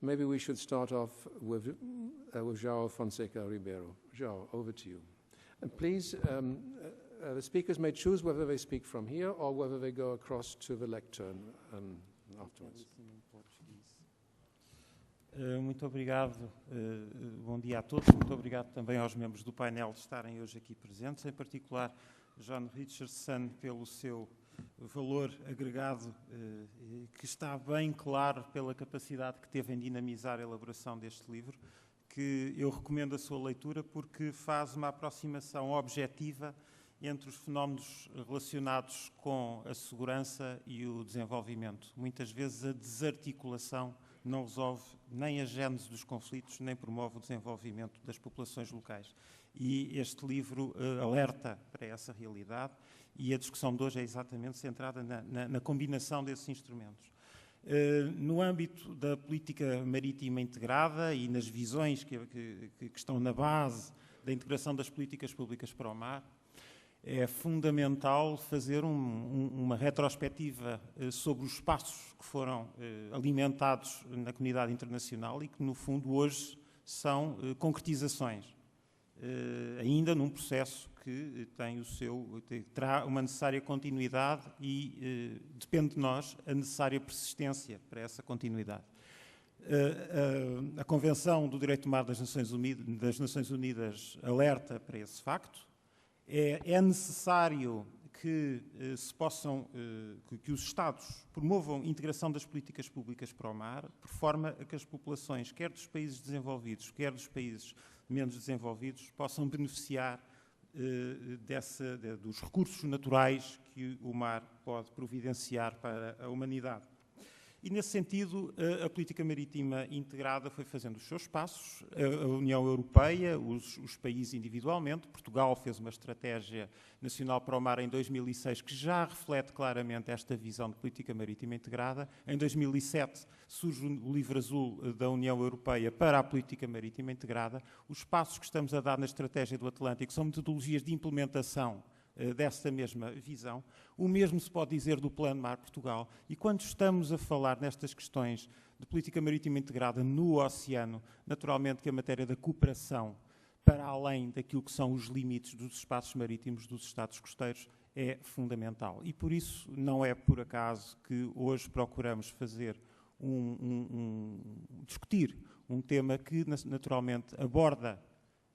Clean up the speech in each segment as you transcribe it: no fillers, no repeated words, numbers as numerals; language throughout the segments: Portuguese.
Maybe we should start off with João Fonseca Ribeiro. João, over to you. And please, the speakers may choose whether they speak from here or whether they go across to the lectern afterwards. Muito obrigado, bom dia a todos, muito obrigado também aos membros do painel de estarem hoje aqui presentes, em particular John Richardson pelo seu valor agregado, que está bem claro pela capacidade que teve em dinamizar a elaboração deste livro, que eu recomendo a sua leitura porque faz uma aproximação objetiva entre os fenómenos relacionados com a segurança e o desenvolvimento. Muitas vezes a desarticulação não resolve nem a gênese dos conflitos, nem promove o desenvolvimento das populações locais. E este livro alerta para essa realidade e a discussão de hoje é exatamente centrada na combinação desses instrumentos. No âmbito da política marítima integrada e nas visões que estão na base da integração das políticas públicas para o mar, é fundamental fazer uma retrospectiva sobre os passos que foram alimentados na comunidade internacional e que, no fundo, hoje são concretizações, ainda num processo que terá uma necessária continuidade e depende de nós a necessária persistência para essa continuidade. A Convenção do Direito do Mar das Nações Unidas alerta para esse facto. É necessário que que os Estados promovam a integração das políticas públicas para o mar, por forma a que as populações, quer dos países desenvolvidos, quer dos países menos desenvolvidos, possam beneficiar dos recursos naturais que o mar pode providenciar para a humanidade. E, nesse sentido, a política marítima integrada foi fazendo os seus passos, a União Europeia, os países individualmente. Portugal fez uma estratégia nacional para o mar em 2006 que já reflete claramente esta visão de política marítima integrada. Em 2007 surge o Livro Azul da União Europeia para a política marítima integrada. Os passos que estamos a dar na estratégia do Atlântico são metodologias de implementação desta mesma visão. O mesmo se pode dizer do Plano Mar Portugal. E quando estamos a falar nestas questões de política marítima integrada no oceano, naturalmente que a matéria da cooperação, para além daquilo que são os limites dos espaços marítimos dos Estados costeiros, é fundamental. E por isso não é por acaso que hoje procuramos fazer discutir um tema que naturalmente aborda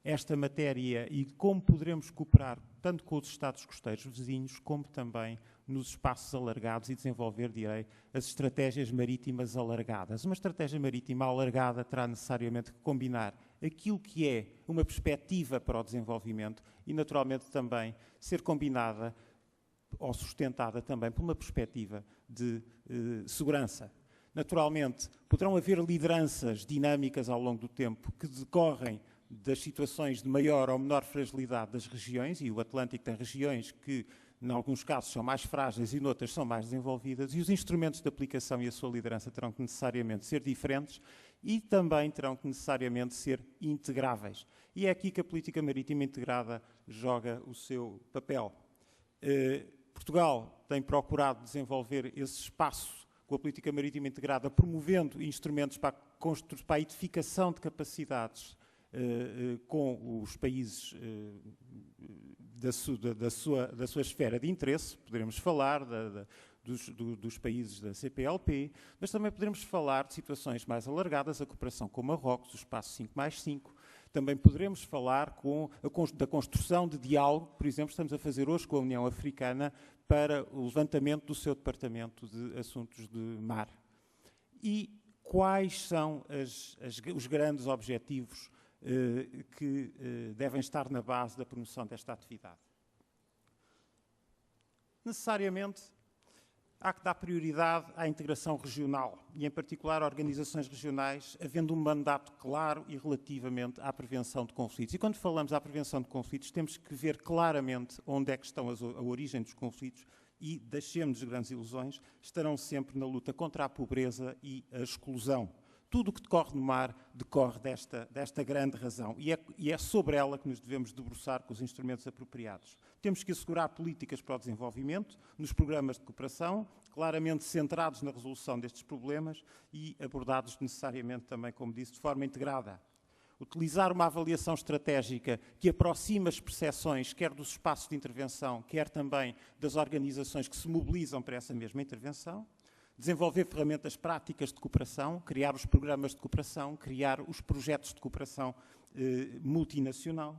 esta matéria e como poderemos cooperar tanto com os Estados costeiros vizinhos, como também nos espaços alargados e desenvolver, direi, as estratégias marítimas alargadas. Uma estratégia marítima alargada terá necessariamente que combinar aquilo que é uma perspectiva para o desenvolvimento e, naturalmente, também ser combinada ou sustentada também por uma perspectiva de segurança. Naturalmente, poderão haver lideranças dinâmicas ao longo do tempo que decorrem das situações de maior ou menor fragilidade das regiões, e o Atlântico tem regiões que, em alguns casos, são mais frágeis e, noutras, são mais desenvolvidas, e os instrumentos de aplicação e a sua liderança terão que necessariamente ser diferentes e também terão que necessariamente ser integráveis. E é aqui que a política marítima integrada joga o seu papel. Portugal tem procurado desenvolver esse espaço com a política marítima integrada, promovendo instrumentos para a edificação de capacidades com os países da sua esfera de interesse. Poderemos falar dos países da CPLP, mas também poderemos falar de situações mais alargadas, a cooperação com Marrocos, o espaço 5+5. Também poderemos falar da construção de diálogo, por exemplo, estamos a fazer hoje com a União Africana para o levantamento do seu Departamento de Assuntos de Mar. E quais são os grandes objetivos que devem estar na base da promoção desta atividade? Necessariamente, há que dar prioridade à integração regional e, em particular, a organizações regionais, havendo um mandato claro e relativamente à prevenção de conflitos. E quando falamos à prevenção de conflitos, temos que ver claramente onde é que estão a origem dos conflitos e, deixemos de grandes ilusões, estarão sempre na luta contra a pobreza e a exclusão. Tudo o que decorre no mar decorre desta grande razão e é sobre ela que nos devemos debruçar com os instrumentos apropriados. Temos que assegurar políticas para o desenvolvimento, nos programas de cooperação, claramente centrados na resolução destes problemas e abordados necessariamente também, como disse, de forma integrada. Utilizar uma avaliação estratégica que aproxima as percepções, quer dos espaços de intervenção, quer também das organizações que se mobilizam para essa mesma intervenção. Desenvolver ferramentas práticas de cooperação, criar os programas de cooperação, criar os projetos de cooperação multinacional.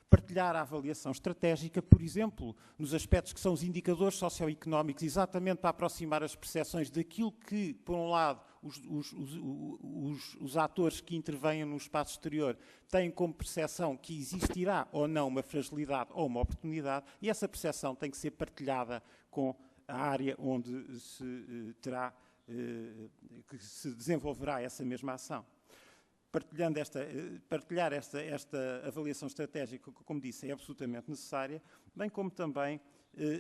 Partilhar a avaliação estratégica, por exemplo, nos aspectos que são os indicadores socioeconómicos, exatamente para aproximar as percepções daquilo que, por um lado, os atores que intervêm no espaço exterior têm como percepção que existirá ou não uma fragilidade ou uma oportunidade, e essa percepção tem que ser partilhada com a área onde que se desenvolverá essa mesma ação. Partilhar esta avaliação estratégica, como disse, é absolutamente necessária, bem como também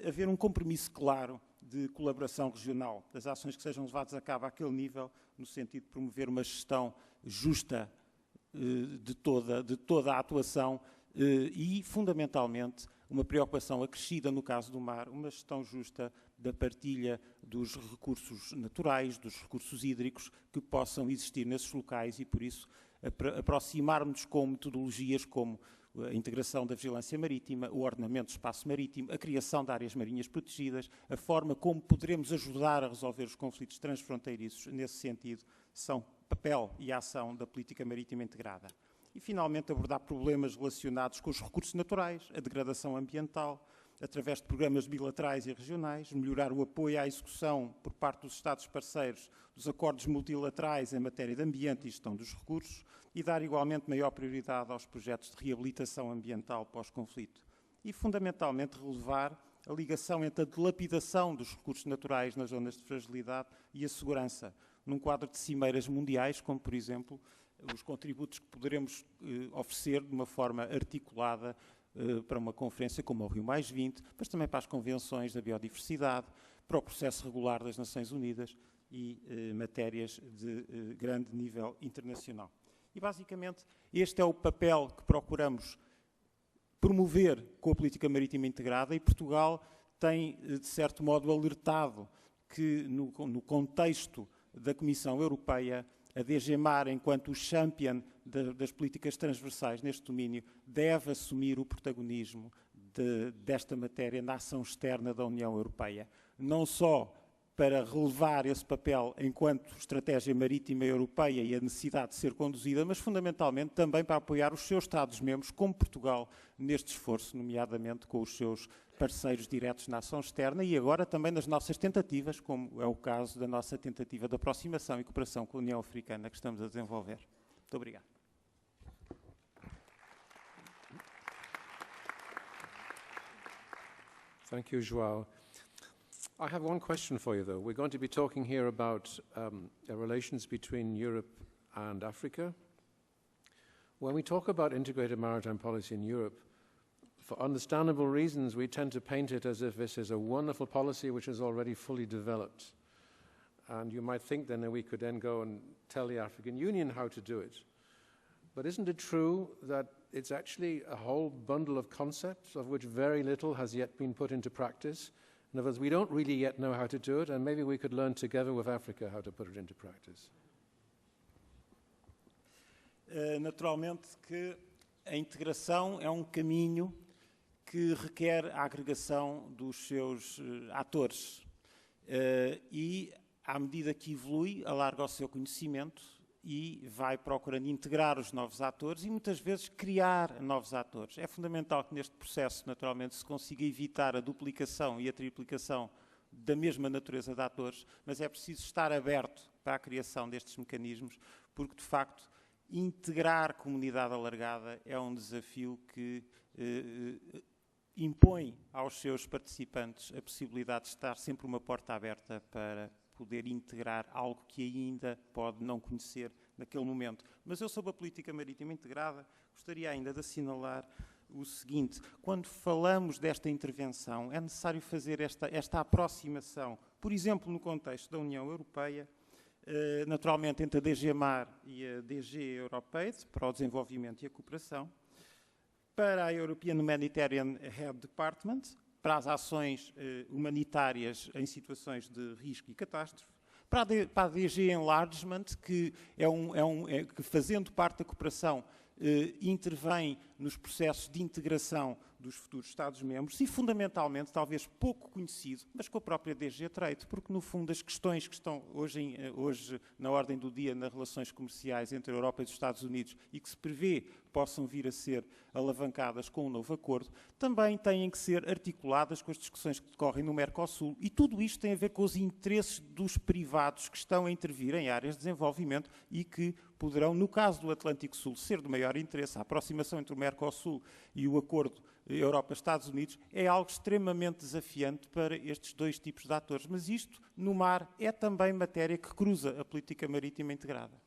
haver um compromisso claro de colaboração regional, das ações que sejam levadas a cabo àquele nível, no sentido de promover uma gestão justa de toda a atuação e, fundamentalmente, uma preocupação acrescida no caso do mar, uma gestão justa da partilha dos recursos naturais, dos recursos hídricos que possam existir nesses locais e, por isso, aproximarmos com metodologias como a integração da vigilância marítima, o ordenamento do espaço marítimo, a criação de áreas marinhas protegidas, a forma como poderemos ajudar a resolver os conflitos transfronteiriços, nesse sentido, são papel e ação da política marítima integrada. E, finalmente, abordar problemas relacionados com os recursos naturais, a degradação ambiental, através de programas bilaterais e regionais, melhorar o apoio à execução por parte dos Estados parceiros dos acordos multilaterais em matéria de ambiente e gestão dos recursos e dar igualmente maior prioridade aos projetos de reabilitação ambiental pós-conflito. E, fundamentalmente, relevar a ligação entre a dilapidação dos recursos naturais nas zonas de fragilidade e a segurança, num quadro de cimeiras mundiais, como, por exemplo, os contributos que poderemos oferecer de uma forma articulada para uma conferência como o Rio +20, mas também para as convenções da biodiversidade, para o processo regular das Nações Unidas e matérias de grande nível internacional. E, basicamente, este é o papel que procuramos promover com a política marítima integrada e Portugal tem, de certo modo, alertado que, no contexto da Comissão Europeia, a DG Mar, enquanto o champion das políticas transversais neste domínio, deve assumir o protagonismo desta matéria na ação externa da União Europeia. Não só para relevar esse papel enquanto estratégia marítima europeia e a necessidade de ser conduzida, mas fundamentalmente também para apoiar os seus Estados-membros, como Portugal, neste esforço, nomeadamente com os seus parceiros diretos na ação externa e agora também nas nossas tentativas, como é o caso da nossa tentativa de aproximação e cooperação com a União Africana que estamos a desenvolver. Muito obrigado. Thank you, João. I have one question for you, though. We're going to be talking here about relations between Europe and Africa. When we talk about integrated maritime policy in Europe, for understandable reasons, we tend to paint it as if this is a wonderful policy which is already fully developed. And you might think then that we could then go and tell the African Union how to do it. But isn't it true that it's actually a whole bundle of concepts of which very little has yet been put into practice? In other words, we don't really yet know how to do it, and maybe we could learn together with Africa how to put it into practice. Naturalmente que a integração é um caminho que requer a agregação dos seus atores e, à medida que evolui, alarga o seu conhecimento e vai procurando integrar os novos atores e, muitas vezes, criar novos atores. É fundamental que neste processo, naturalmente, se consiga evitar a duplicação e a triplicação da mesma natureza de atores, mas é preciso estar aberto para a criação destes mecanismos, porque, de facto, integrar comunidade alargada é um desafio que impõe aos seus participantes a possibilidade de estar sempre uma porta aberta para poder integrar algo que ainda pode não conhecer naquele momento. Mas eu, sobre a política marítima integrada, gostaria ainda de assinalar o seguinte: quando falamos desta intervenção, é necessário fazer esta aproximação, por exemplo, no contexto da União Europeia, naturalmente entre a DG Mar e a DG Europaid, para o desenvolvimento e a cooperação, para a European Humanitarian Head Department, para as ações humanitárias em situações de risco e catástrofe, para a DG Enlargement, que, que fazendo parte da cooperação, intervém nos processos de integração dos futuros Estados-membros e, fundamentalmente, talvez pouco conhecido, mas com a própria DG Trade, porque, no fundo, as questões que estão hoje na ordem do dia nas relações comerciais entre a Europa e os Estados Unidos e que se prevê possam vir a ser alavancadas com o novo acordo, também têm que ser articuladas com as discussões que decorrem no Mercosul. E tudo isto tem a ver com os interesses dos privados que estão a intervir em áreas de desenvolvimento e que poderão, no caso do Atlântico Sul, ser do maior interesse. A aproximação entre o Mercosul e o acordo Europa-Estados Unidos é algo extremamente desafiante para estes dois tipos de atores. Mas isto, no mar, é também matéria que cruza a política marítima integrada.